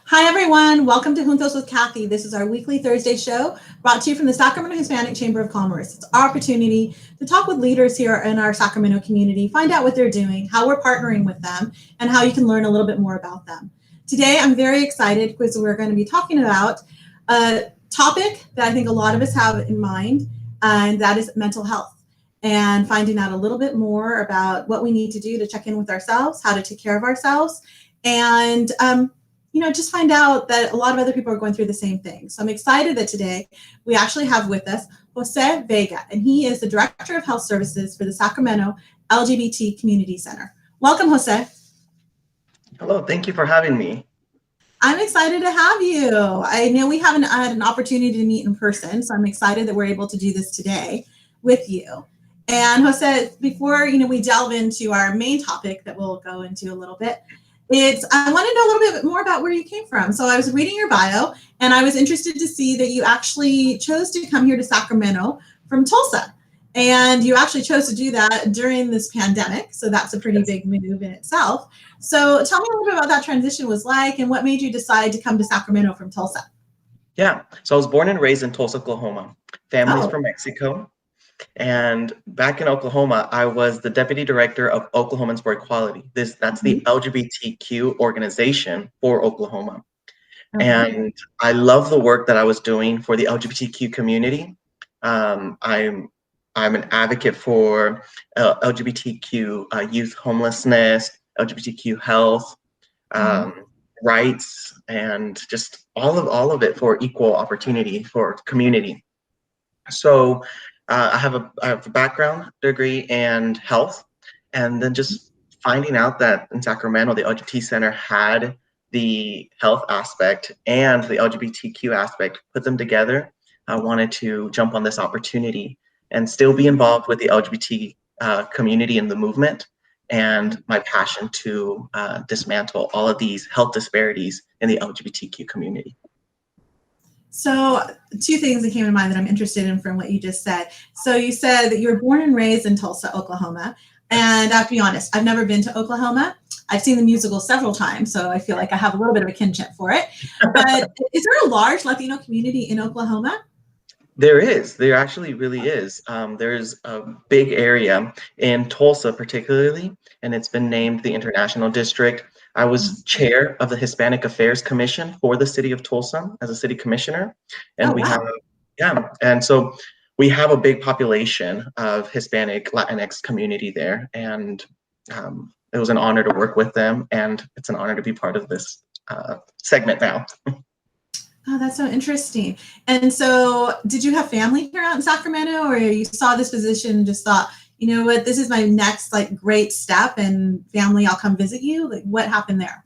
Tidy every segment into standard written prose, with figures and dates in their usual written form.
Hi, everyone. Welcome to Juntos with Cathy. This is our weekly Thursday show brought to you from the Sacramento Hispanic Chamber of Commerce. It's our opportunity to talk with leaders here in our Sacramento community, find out what they're doing, how we're partnering with them, and how you can learn a little bit more about them. Today, I'm very excited because we're going to be talking about a topic that I think a lot of us have in mind, and that is mental health, and finding out a little bit more about what we need to do to check in with ourselves, how to take care of ourselves, and just find out that a lot of other people are going through the same thing. So I'm excited that today we actually have with us Jose Vega, and he is the Director of Health Services for the Sacramento LGBT Community Center. Welcome, Jose. Hello, thank you for having me. I'm excited to have you. I know we haven't had an opportunity to meet in person, so I'm excited that we're able to do this today with you. And Jose, before we delve into our main topic that we'll go into a little bit, I want to know a little bit more about where you came from. So I was reading your bio, and I was interested to see that you actually chose to come here to Sacramento from Tulsa. And you actually chose to do that during this pandemic. So that's a pretty big move in itself. So tell me a little bit about that transition was like, and what made you decide to come to Sacramento from Tulsa? Yeah, so I was born and raised in Tulsa, Oklahoma. Family's from Mexico. And back in Oklahoma, I was the deputy director of Oklahomans for Equality. That's the LGBTQ organization for Oklahoma. And I love the work that I was doing for the LGBTQ community. I'm an advocate for LGBTQ youth homelessness, LGBTQ health, rights, and just all of it for equal opportunity for community. So I have a background degree in health, and then just finding out that in Sacramento, the LGBT Center had the health aspect and the LGBTQ aspect, put them together. I wanted to jump on this opportunity and still be involved with the LGBT community and the movement, and my passion to dismantle all of these health disparities in the LGBTQ community. So two things that came to mind that I'm interested in from what you just said. So you said that you were born and raised in Tulsa, Oklahoma. And I have to be honest, I've never been to Oklahoma. I've seen the musical several times, so I feel like I have a little bit of a kinship for it. But is there a large Latino community in Oklahoma? There actually really is. There's a big area in Tulsa particularly, and it's been named the International District. I was chair of the Hispanic Affairs Commission for the city of Tulsa as a city commissioner. And and so we have a big population of Hispanic Latinx community there. And it was an honor to work with them, and it's an honor to be part of this segment now. Oh, that's so interesting. And so did you have family here out in Sacramento, or you saw this position and just thought, you know what, this is my next great step, and family, I'll come visit you? Like, what happened there?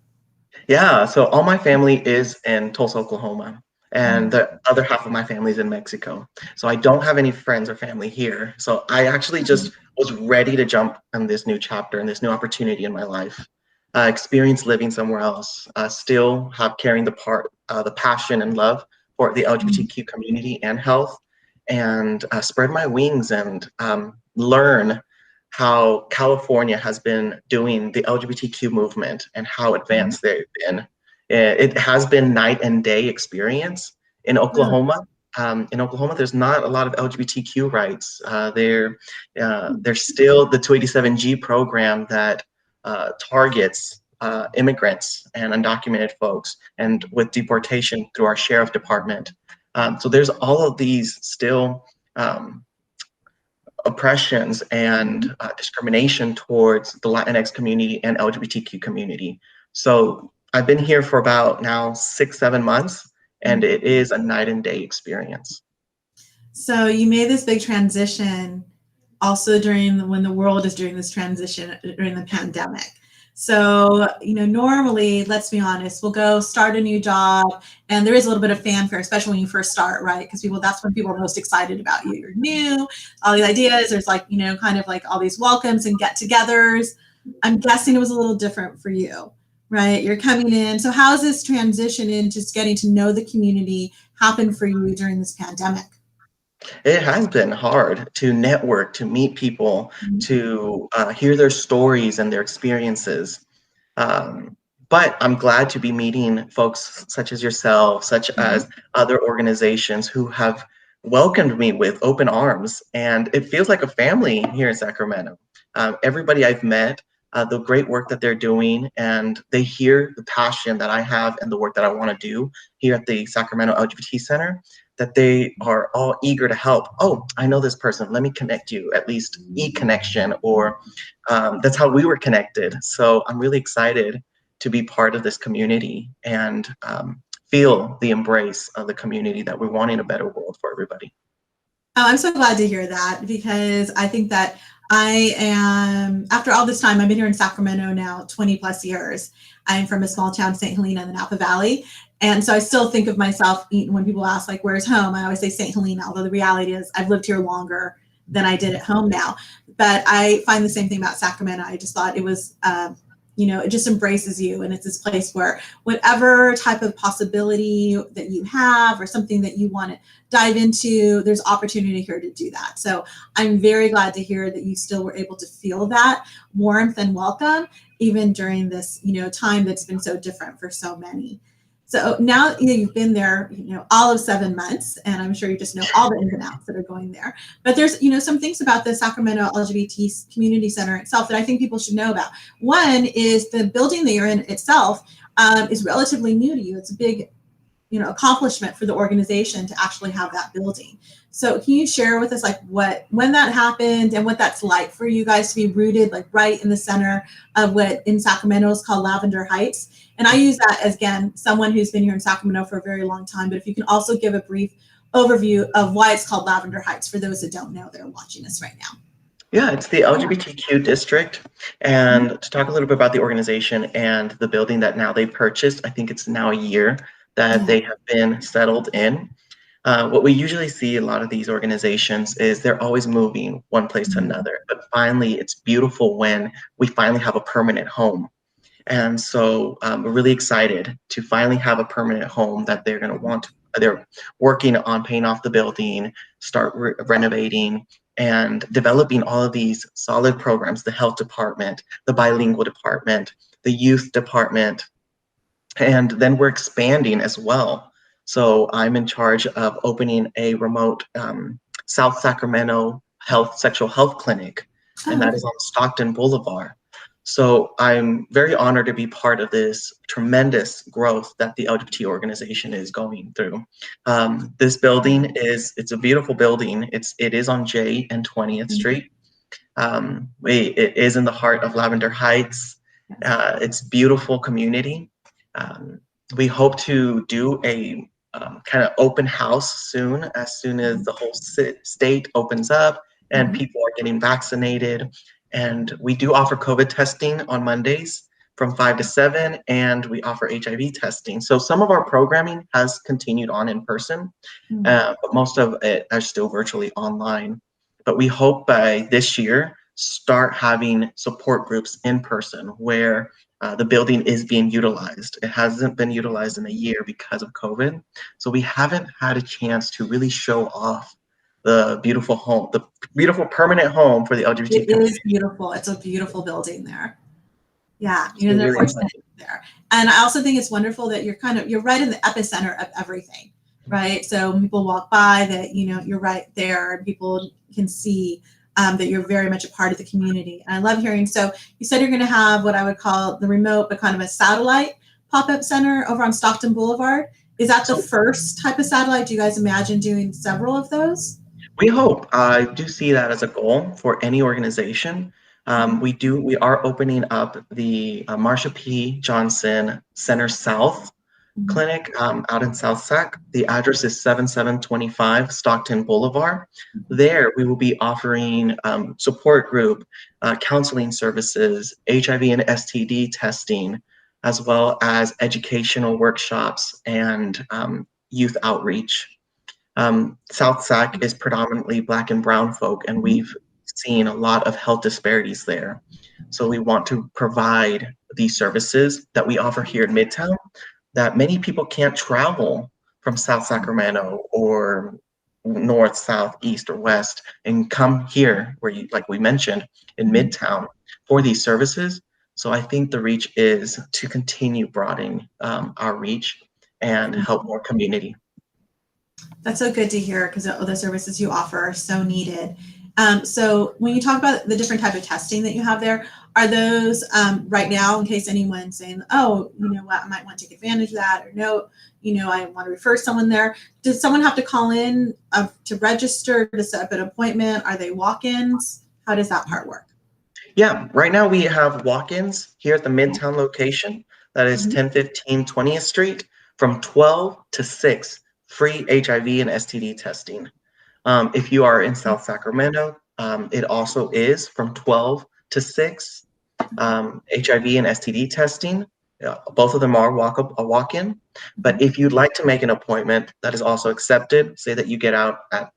Yeah, so all my family is in Tulsa, Oklahoma, and the other half of my family is in Mexico. So I don't have any friends or family here. So I actually just was ready to jump on this new chapter and this new opportunity in my life. Experience living somewhere else, still have carrying the passion and love for the LGBTQ community and health, and spread my wings and learn how California has been doing the LGBTQ movement and how advanced they've been. It has been night and day experience in Oklahoma. In Oklahoma, there's not a lot of LGBTQ rights. There's still the 287G program that targets immigrants and undocumented folks, and with deportation through our sheriff department. So there's all of these still oppressions and discrimination towards the Latinx community and LGBTQ community. So I've been here for about now 6-7 months, and it is a night and day experience. So you made this big transition also when the world is doing this transition during the pandemic. So, normally, let's be honest, we'll go start a new job, and there is a little bit of fanfare, especially when you first start, right? Because that's when people are most excited about you. You're new, all the ideas, there's kind of all these welcomes and get-togethers. I'm guessing it was a little different for you, right? You're coming in. So how's this transition in just getting to know the community happen for you during this pandemic? It has been hard to network, to meet people, to hear their stories and their experiences. But I'm glad to be meeting folks such as yourself, such Mhm. as other organizations who have welcomed me with open arms. And it feels like a family here in Sacramento. Everybody I've met, the great work that they're doing, and they hear the passion that I have and the work that I want to do here at the Sacramento LGBT Center, that they are all eager to help. Oh, I know this person. Let me connect you, at least e-connection, or that's how we were connected. So I'm really excited to be part of this community and feel the embrace of the community that we're wanting a better world for everybody. Oh, I'm so glad to hear that, because I think that I am, after all this time, I've been here in Sacramento now 20 plus years. I'm from a small town, St. Helena in the Napa Valley. And so I still think of myself, when people ask, like, where's home? I always say St. Helena, although the reality is I've lived here longer than I did at home now. But I find the same thing about Sacramento. I just thought it was, it just embraces you. And it's this place where whatever type of possibility that you have or something that you want to dive into, there's opportunity here to do that. So I'm very glad to hear that you still were able to feel that warmth and welcome, even during this, time that's been so different for so many. So now, you've been there, all of 7 months, and I'm sure you just know all the ins and outs that are going there. But there's, some things about the Sacramento LGBT Community Center itself that I think people should know about. One is the building that you're in itself is relatively new to you. It's a big, accomplishment for the organization to actually have that building. So can you share with us, like, when that happened and what that's like for you guys to be rooted, like, right in the center of what in Sacramento is called Lavender Heights? And I use that as, again, someone who's been here in Sacramento for a very long time, but if you can also give a brief overview of why it's called Lavender Heights for those that don't know that are watching us right now. Yeah, it's the LGBTQ district. And to talk a little bit about the organization and the building that now they purchased, I think it's now a year that they have been settled in. What we usually see a lot of these organizations is they're always moving one place to another, but finally it's beautiful when we finally have a permanent home. And so we're really excited to finally have a permanent home that they're going to want. They're working on paying off the building, start renovating, and developing all of these solid programs, the health department, the bilingual department, the youth department, and then we're expanding as well. So I'm in charge of opening a remote South Sacramento sexual health clinic, and that is on Stockton Boulevard. So I'm very honored to be part of this tremendous growth that the LGBT organization is going through. This building it's a beautiful building. It is on J and 20th Street. It is in the heart of Lavender Heights. It's beautiful community. We hope to do a kind of open house as soon as the whole state opens up and people are getting vaccinated. And we do offer COVID testing on Mondays from 5 to 7, and we offer HIV testing. So some of our programming has continued on in person, but most of it is still virtually online. But we hope by this year start having support groups in person where the building is being utilized. It hasn't been utilized in a year because of COVID. So we haven't had a chance to really show off the beautiful home, the beautiful permanent home for the LGBT community. It is beautiful. It's a beautiful building there. Yeah, So they're really fortunate there. And I also think it's wonderful that you're right in the epicenter of everything, right? So when people walk by, that you're right there, and people can see that you're very much a part of the community. And I love hearing. So you said you're going to have what I would call the remote, but kind of a satellite pop-up center over on Stockton Boulevard. Is that the first type of satellite? Do you guys imagine doing several of those? We hope. I do see that as a goal for any organization. We are opening up the Marsha P. Johnson Center South Clinic out in South Sac. The address is 7725 Stockton Boulevard. There we will be offering support group, counseling services, HIV and STD testing, as well as educational workshops and youth outreach. South Sac is predominantly Black and Brown folk, and we've seen a lot of health disparities there. So we want to provide these services that we offer here in Midtown, that many people can't travel from South Sacramento or north, south, east, or west and come here where like we mentioned in Midtown for these services. So I think the reach is to continue broadening our reach and help more community. That's so good to hear because the services you offer are so needed. So when you talk about the different type of testing that you have there, are those right now, in case anyone's saying, oh, you know what, I might want to take advantage of that, or no, you know, I want to refer someone there. Does someone have to call in to register, to set up an appointment? Are they walk-ins? How does that part work? Yeah, right now we have walk-ins here at the Midtown location. That is 1015 20th Street from 12 to 6, free HIV and STD testing. If you are in South Sacramento, it also is from 12 to 6, HIV and STD testing. Both of them are a walk-in. But if you'd like to make an appointment, that is also accepted. Say that you get out at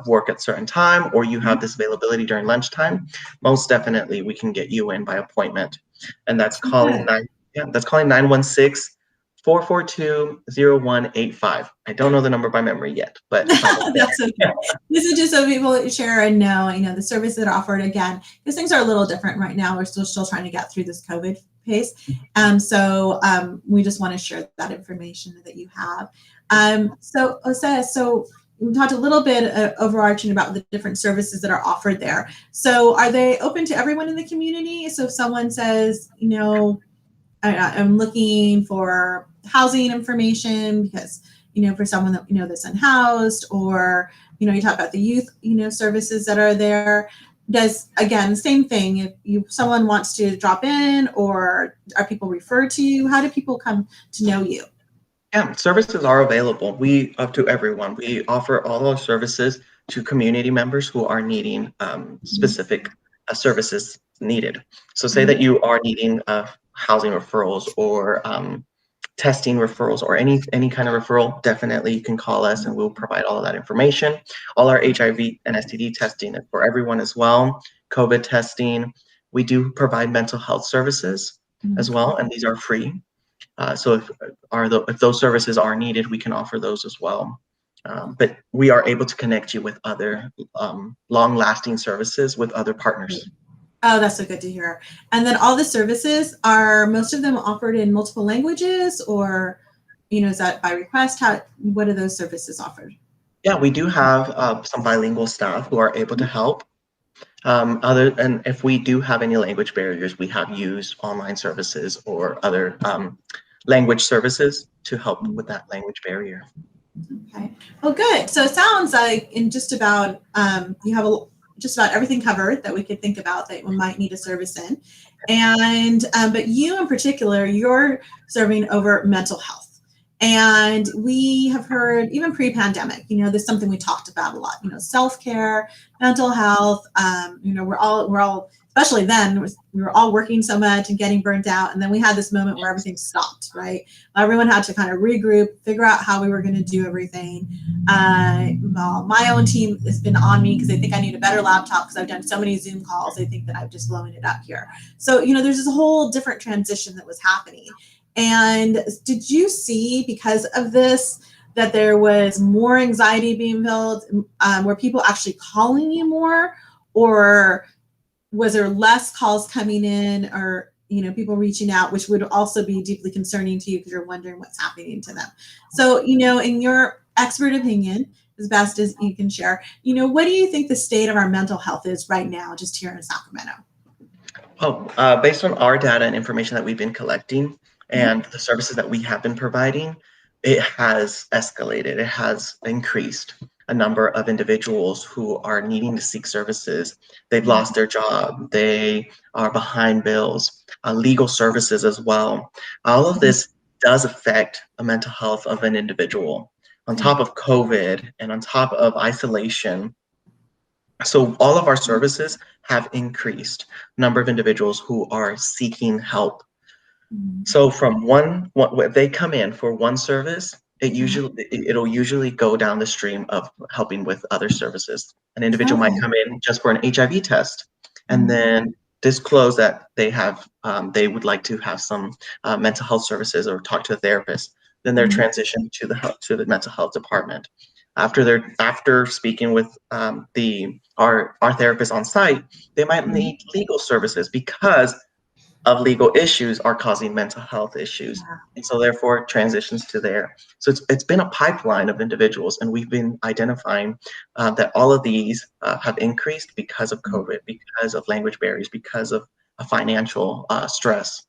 work at a certain time, or you have this availability during lunchtime, most definitely we can get you in by appointment. And that's calling 916-442-0185. I don't know the number by memory yet, but that's okay. This is just so people share and know, you know, the services that are offered again, because things are a little different right now. We're still trying to get through this COVID pace. So we just want to share that information that you have. So Jose, so we talked a little bit overarching about the different services that are offered there. So are they open to everyone in the community? So if someone says, you know, I'm looking for housing information because, you know, for someone that, you know, that's unhoused, or, you know, you talk about the youth, you know, services that are there. Does, again, same thing, if someone wants to drop in, or are people referred to you? How do people come to know you? Yeah, services are available. Up to everyone. We offer all our services to community members who are needing specific services needed. So say that you are needing housing referrals or testing referrals or any kind of referral, definitely you can call us and we'll provide all of that information. All our HIV and STD testing is for everyone as well. COVID testing. We do provide mental health services as well, and these are free. So if those services are needed, we can offer those as well. But we are able to connect you with other long-lasting services with other partners. Oh, that's so good to hear. And then all the services, are most of them offered in multiple languages, or, you know, is that by request? What are those services offered? Yeah, we do have some bilingual staff who are able to help. And if we do have any language barriers, we have used online services or other language services to help with that language barrier. Okay. Well, good. So it sounds like in just about you have just about everything covered that we could think about that we might need a service in, and but you in particular, you're serving over mental health. And we have heard, even pre-pandemic, you know, there's something we talked about a lot, you know, self-care, mental health. You know, we're all, especially then, we were all working so much and getting burnt out. And then we had this moment where everything stopped, right? Everyone had to kind of regroup, figure out how we were going to do everything. Well, my own team has been on me because they think I need a better laptop because I've done so many Zoom calls. They think that I've just blown it up here. So, you know, there's this whole different transition that was happening. And did you see, because of this, that there was more anxiety being built? Were people actually calling you more, or was there less calls coming in, or, you know, people reaching out, which would also be deeply concerning to you because you're wondering what's happening to them? So, you know, in your expert opinion, as best as you can share, you know, what do you think the state of our mental health is right now, just here in Sacramento? Well, based on our data and information that we've been collecting and the services that we have been providing, it has escalated. It has increased a number of individuals who are needing to seek services. They've lost their job. They are behind bills, legal services as well. All of this does affect the mental health of an individual. On top of COVID and on top of isolation, so all of our services have increased number of individuals who are seeking help. So from if they come in for one service, it'll usually go down the stream of helping with other services. An individual might come in just for an HIV test, and then disclose that they would like to have some mental health services or talk to a therapist. Then they're transitioned to the mental health department. After speaking with our therapist on site, they might need legal services because of legal issues are causing mental health issues. Yeah. And so therefore transitions to there. So it's been a pipeline of individuals, and we've been identifying that all of these have increased because of COVID, because of language barriers, because of a financial stress.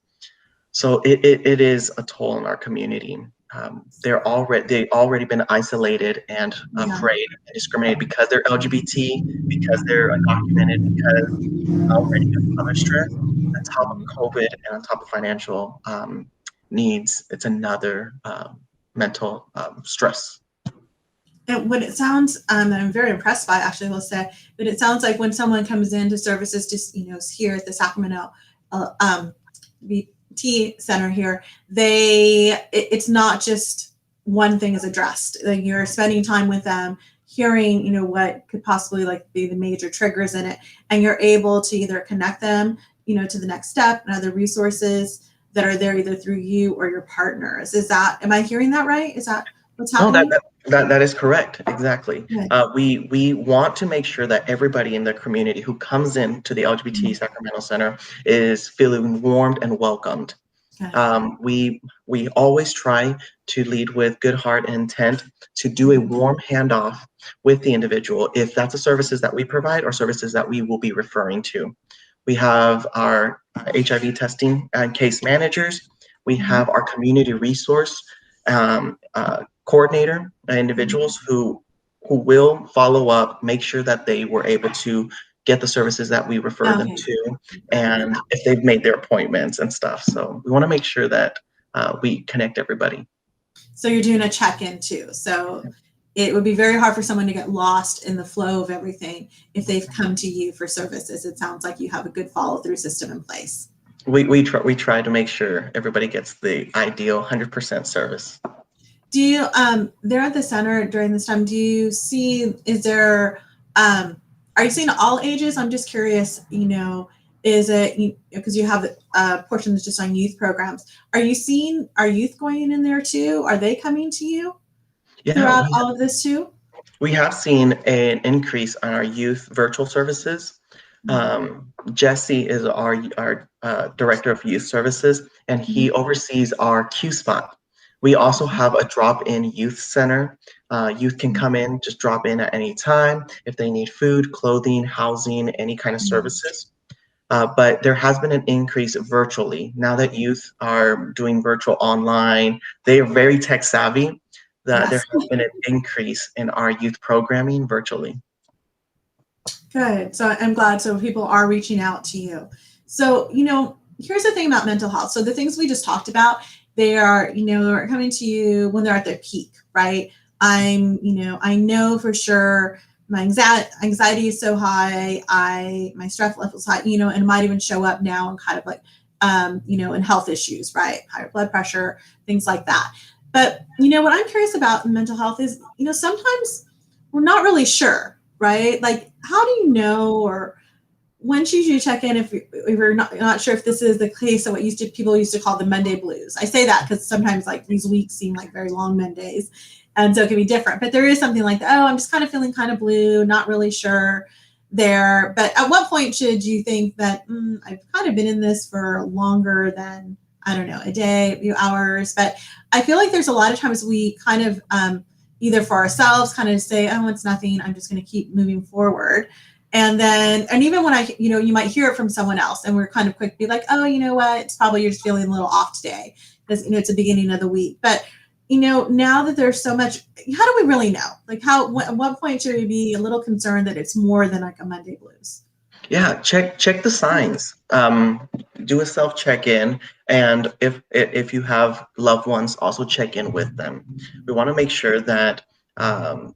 So it is a toll on our community. They already been isolated and Yeah. afraid and discriminated because they're LGBT, because they're undocumented, because already have other stress on top of COVID and on top of financial needs. It's another mental stress. And what it sounds, and I'm very impressed by, actually, will say, but it sounds like when someone comes into services, just here at the Sacramento BT Center here, it's not just one thing is addressed. Like you're spending time with them, hearing what could possibly be the major triggers in it, and you're able to either connect them to the next step and other resources that are there either through you or your partners. Am I hearing that right? Is that what's No, happening? that is correct. Exactly. Good. We want to make sure that everybody in the community who comes in to the LGBT Sacramento Center is feeling warmed and welcomed. We always try to lead with good heart and intent to do a warm handoff with the individual if that's the services that we provide or services that we will be referring to. We have our HIV testing and case managers. We have our community resource coordinator individuals who will follow up, make sure that they were able to get the services that we refer them to, and if they've made their appointments and stuff. So we want to make sure that we connect everybody. So you're doing a check-in too. So it would be very hard for someone to get lost in the flow of everything if they've come to you for services. It sounds like you have a good follow-through system in place. We try to make sure everybody gets the ideal 100% service. Do you there at the center during this time, do you see, are you seeing all ages? I'm just curious, is it, because you have a portion that's just on youth programs. Are you seeing our youth going in there too? Are they coming to you throughout all of this too? We have seen an increase on our youth virtual services. Jesse is our director of youth services, and he oversees our Q spot. We also have a drop-in youth center. Youth can come in, just drop in at any time if they need food, clothing, housing, any kind of services. But there has been an increase virtually. Now that youth are doing virtual online, they are very tech savvy. There has been an increase in our youth programming virtually. Good. So I'm glad. So people are reaching out to you. So, here's the thing about mental health. So the things we just talked about, they are, are coming to you when they're at their peak, right? I know for sure my anxiety is so high, my stress level is high, and it might even show up now and kind of in health issues, right? Higher blood pressure, things like that. But, what I'm curious about in mental health is, sometimes we're not really sure, right? Like, how do you know, or when should you check in if you're not sure if this is the case of what people used to call the Monday blues? I say that because sometimes these weeks seem like very long Mondays, and so it can be different. But there is something like, I'm just kind of feeling kind of blue, not really sure there. But at what point should you think that I've kind of been in this for longer than, I don't know, a day, a few hours? But I feel like there's a lot of times we kind of either for ourselves kind of say, it's nothing, I'm just going to keep moving forward. And even when you might hear it from someone else and we're kind of quick to be like, you know what, it's probably you're just feeling a little off today because, it's the beginning of the week. But, now that there's so much, how do we really know? Like at what point should we be a little concerned that it's more than like a Monday blues? Yeah, check the signs. Do a self check-in, and if you have loved ones, also check in with them. We want to make sure that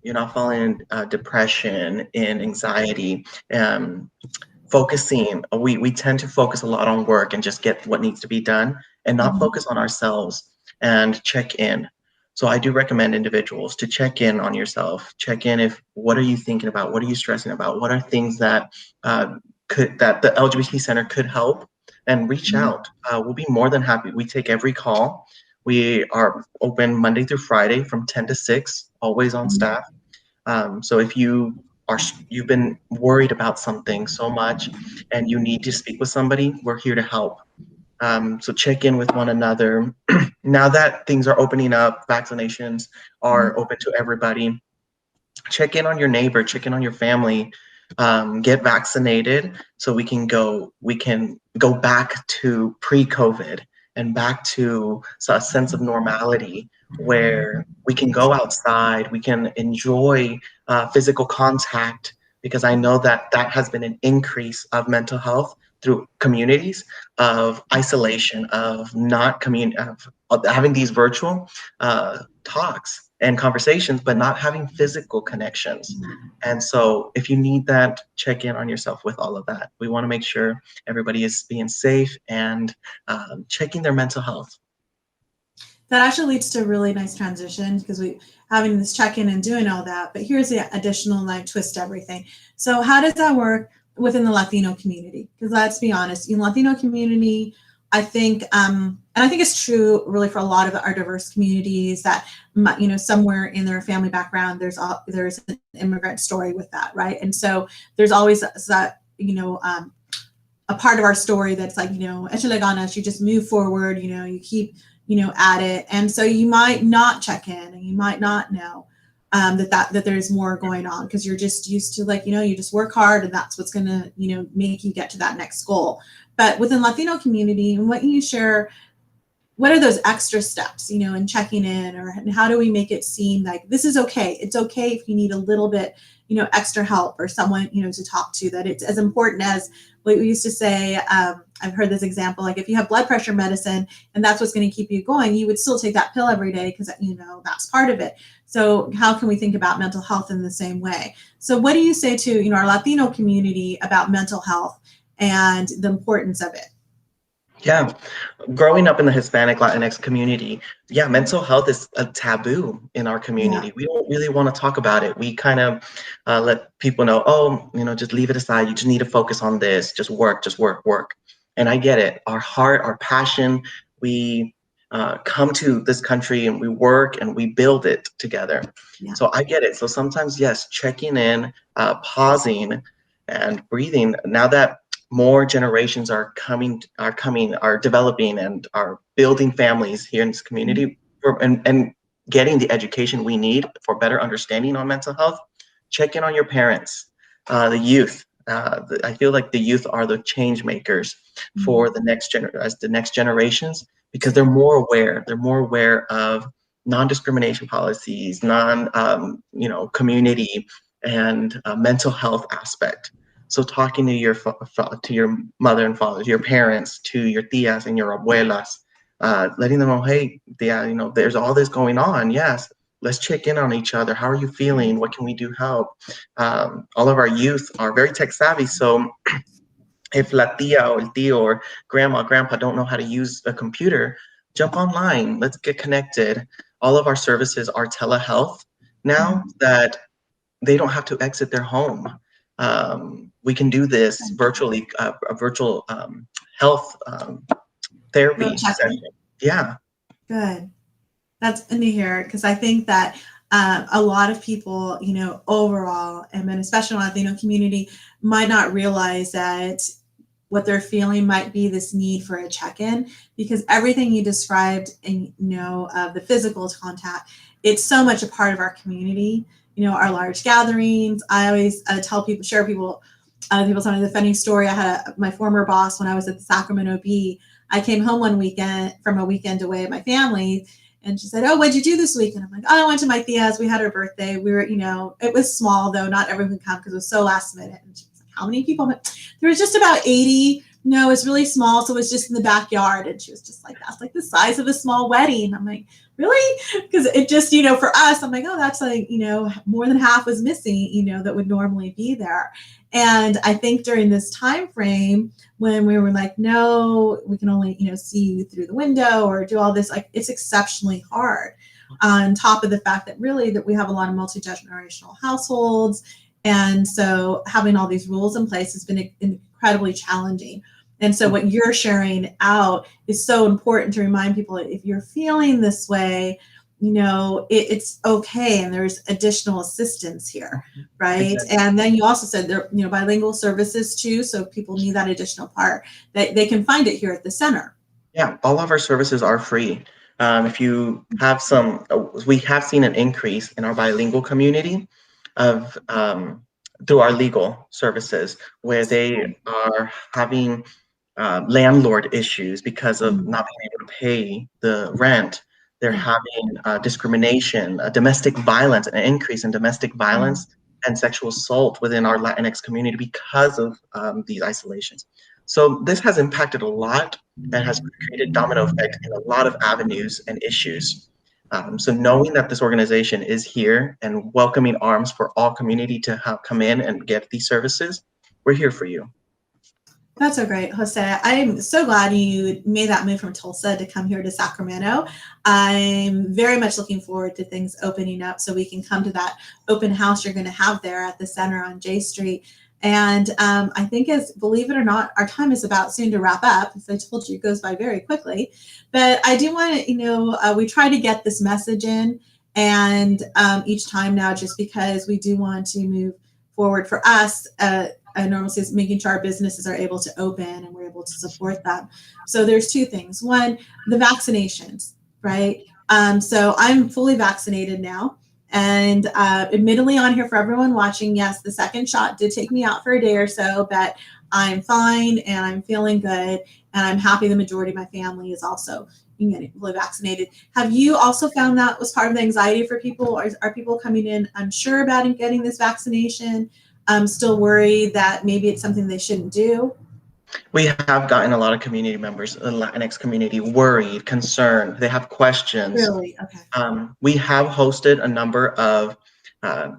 you're not falling in depression, in anxiety, focusing. We tend to focus a lot on work and just get what needs to be done, and not focus on ourselves and check in. So I do recommend individuals to check in on yourself. Check in what are you thinking about? What are you stressing about? What are things that that the LGBT Center could help, and reach out. We'll be more than happy. We take every call. We are open Monday through Friday from 10 to 6, always on staff. So if you've been worried about something so much and you need to speak with somebody, we're here to help. So check in with one another. Now that things are opening up, vaccinations are open to everybody. Check in on your neighbor, check in on your family, get vaccinated so we can go back to pre-COVID and back to a sense of normality where we can go outside, we can enjoy physical contact, because I know that that has been an increase of mental health through communities of isolation, of not of having these virtual talks and conversations, but not having physical connections. And so if you need that, check in on yourself with all of that. We want to make sure everybody is being safe and checking their mental health. That actually leads to a really nice transition, because we having this check-in and doing all that, but here's the additional like twist to everything. So how does that work within the Latino community? Because let's be honest, in the Latino community, I think, and I think it's true really for a lot of our diverse communities, that, you know, somewhere in their family background, there's an immigrant story with that, right? And so there's always that, you know, a part of our story that's like, you know, échale ganas, you just move forward, you know, you keep, you know, at it. And so you might not check in, and you might not know that there's more going on, because you're just used to, like, you know, you just work hard and that's what's going to, you know, make you get to that next goal. But within Latino community, and what you share, what are those extra steps, you know, in checking in, or how do we make it seem like this is okay? It's okay if you need a little bit, you know, extra help or someone, you know, to talk to, that it's as important as what we used to say. I've heard this example, like if you have blood pressure medicine and that's what's going to keep you going, you would still take that pill every day, because, you know, that's part of it. So how can we think about mental health in the same way? So what do you say to, you know, our Latino community about mental health and the importance of it? Yeah, growing up in the Hispanic Latinx community, yeah, mental health is a taboo in our Yeah. community. We don't really want to talk about it. We kind of let people know, oh, you know, just leave it aside. You just need to focus on this. Just work, work. And I get it. Our heart, our passion, we come to this country and we work and we build it together. Yeah. So I get it. So sometimes, yes, checking in, pausing and breathing. Now that more generations are developing and are building families here in this community, and getting the education we need for better understanding on mental health. Check in on your parents, the youth. I feel like the youth are the change makers for the next generations, because they're more aware. They're more aware of non-discrimination policies, you know, community and mental health aspect. So talking to your mother and father, to your parents, to your tias and your abuelas, letting them know, hey, tia, you know, there's all this going on. Yes, let's check in on each other. How are you feeling? What can we do help? All of our youth are very tech savvy, so if la tia or el tío or grandma, grandpa don't know how to use a computer, jump online. Let's get connected. All of our services are telehealth now, that they don't have to exit their home. We can do this virtually, a virtual health therapy session. Yeah. Good. That's in to hear, because I think that a lot of people, you know, overall, and then especially in the Latino community, might not realize that what they're feeling might be this need for a check-in, because everything you described, and, you know, the physical contact, it's so much a part of our community. You know, our large gatherings. I always tell people, share people telling the funny story. I had my former boss when I was at the Sacramento Bee. I came home one weekend from a weekend away with my family, and she said, "Oh, what'd you do this week?" And I'm like, "Oh, I went to my tia's. We had her birthday. We were, you know, it was small though. Not everyone could come because it was so last minute." And she was like, "How many people?" There was just about 80. No, it was really small, so it was just in the backyard. And she was just like, "That's like the size of a small wedding." I'm like, "Really?" Because it just, you know, for us, I'm like, "Oh, that's like, you know, more than half was missing, you know, that would normally be there." And I think during this time frame, when we were like, no, we can only, you know, see you through the window or do all this, like, it's exceptionally hard, on top of the fact that really that we have a lot of multi-generational households. And so having all these rules in place has been incredibly challenging. And so what you're sharing out is so important to remind people, if you're feeling this way, you know, it's okay. And there's additional assistance here, right? Exactly. And then you also said there, you know, bilingual services too. So if people need that additional part, they can find it here at the center. Yeah, all of our services are free. If you have we have seen an increase in our bilingual community of through our legal services, where they are having landlord issues because of Mm, not being able to pay the rent. They're yeah. having discrimination, domestic violence, an increase in domestic Mm, violence and sexual assault within our Latinx community because of these isolations. So this has impacted a lot and has created domino effect in a lot of avenues and issues. So knowing that this organization is here and welcoming arms for all community to come in and get these services, we're here for you. that's so great, Jose. I'm so glad you made that move from Tulsa to come here to Sacramento. I'm very much looking forward to things opening up so we can come to that open house you're going to have there at the center on J Street. And I think, as believe it or not, our time is about soon to wrap up. As I told you, it goes by very quickly. But I do want to, we try to get this message in, and each time now, just because we do want to move forward for us. Normalcy is making sure our businesses are able to open and we're able to support them. So there's two things. One, the vaccinations, right? So I'm fully vaccinated now. And admittedly, on here for everyone watching, yes, the second shot did take me out for a day or so, but I'm fine and I'm feeling good. And I'm happy the majority of my family is also fully vaccinated. Have you also found that was part of the anxiety for people? Or are people coming in unsure about getting this vaccination? Still worried that maybe it's something they shouldn't do? We have gotten a lot of community members, the Latinx community, worried, concerned. They have questions. Really? Okay. We have hosted a number of uh,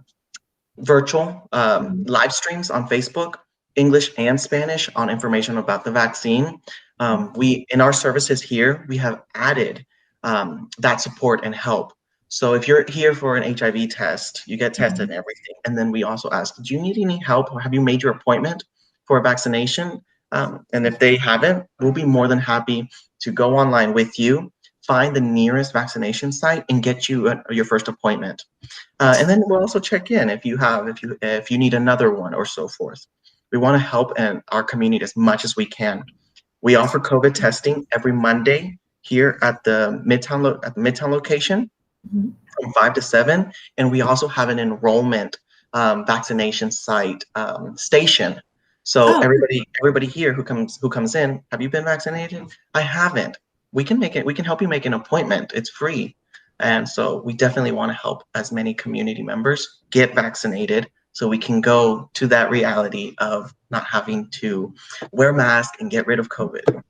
virtual Mhm. live streams on Facebook, English and Spanish, on information about the vaccine. We, in our services here, we have added that support and help. So if you're here for an HIV test, you get tested Mhm. and everything. And then we also ask, do you need any help or have you made your appointment for a vaccination? And if they haven't, we'll be more than happy to go online with you, find the nearest vaccination site and get you your first appointment. And then we'll also check in if you need another one or so forth. We want to help in our community as much as we can. We offer COVID testing every Monday here at the Midtown location Mhm. from 5 to 7, and we also have an enrollment vaccination site station. So Oh, everybody here who comes in, have you been vaccinated? I haven't. We can help you make an appointment. It's free. And so we definitely want to help as many community members get vaccinated so we can go to that reality of not having to wear masks and get rid of COVID.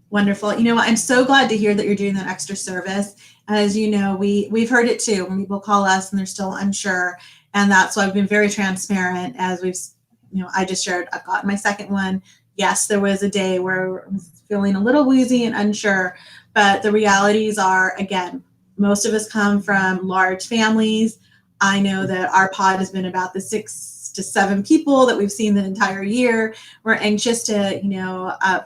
wonderful. I'm so glad to hear that you're doing that extra service. As you know, we've heard it too when people call us and they're still unsure. And that's why I've been very transparent as I just shared, I've gotten my second one. Yes, there was a day where I was feeling a little woozy and unsure, but the realities are, again, most of us come from large families. I know that our pod has been about the 6 to 7 people that we've seen the entire year. We're anxious to,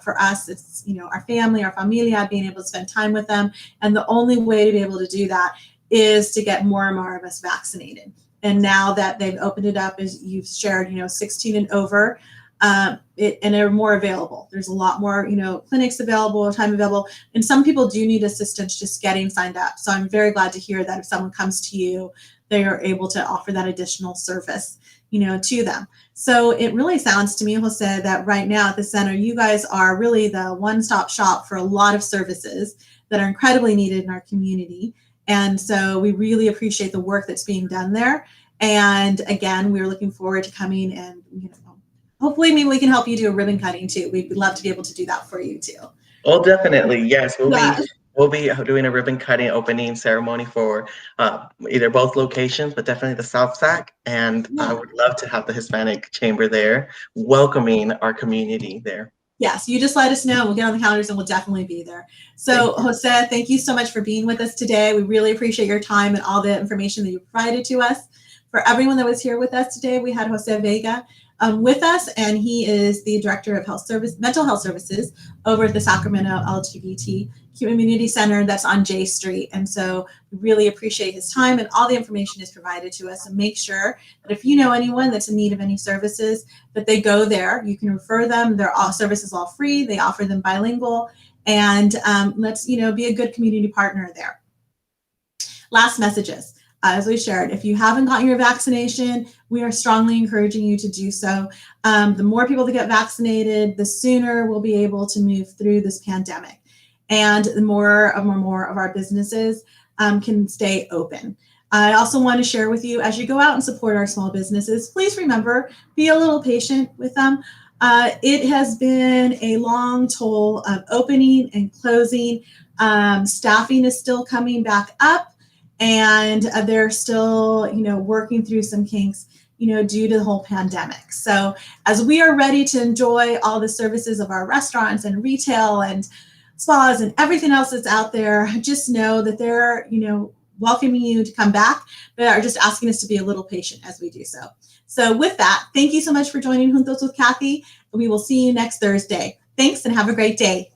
for us, it's, our family, our familia, being able to spend time with them. And the only way to be able to do that is to get more and more of us vaccinated. And now that they've opened it up, as you've shared, 16 and over, and they're more available. There's a lot more, clinics available, time available. And some people do need assistance just getting signed up. So I'm very glad to hear that if someone comes to you, they are able to offer that additional service, to them. So it really sounds to me, Jose, that right now at the center, you guys are really the one-stop shop for a lot of services that are incredibly needed in our community. And so we really appreciate the work that's being done there. And again, we're looking forward to coming and, hopefully maybe we can help you do a ribbon cutting too. We'd love to be able to do that for you too. Oh, definitely. Yes, we'll be Yeah. we'll be doing a ribbon cutting opening ceremony for either both locations, but definitely the South Sac. And I Yeah. would love to have the Hispanic Chamber there, welcoming our community there. Yes, you just let us know. We'll get on the calendars and we'll definitely be there. So, Thank you. Jose, thank you so much for being with us today. We really appreciate your time and all the information that you provided to us. For everyone that was here with us today, we had Jose Vega with us, and he is the Director of Mental Health Services over at the Sacramento LGBT Community Center that's on J Street. And so we really appreciate his time, and all the information is provided to us. And make sure that if you know anyone that's in need of any services, that they go there. You can refer them. Their services all free. They offer them bilingual. and let's, be a good community partner there. Last messages. As we shared, if you haven't gotten your vaccination, we are strongly encouraging you to do so. The more people that get vaccinated, the sooner we'll be able to move through this pandemic, and the more of our businesses can stay open. I also want to share with you, as you go out and support our small businesses, please remember, be a little patient with them. It has been a long toll of opening and closing. Staffing is still coming back up, and they're still, working through some kinks, due to the whole pandemic. So as we are ready to enjoy all the services of our restaurants and retail and spas and everything else that's out there, just know that they're, welcoming you to come back, but are just asking us to be a little patient as we do so. So with that, thank you so much for joining Juntos with Cathy. We will see you next Thursday. Thanks and have a great day.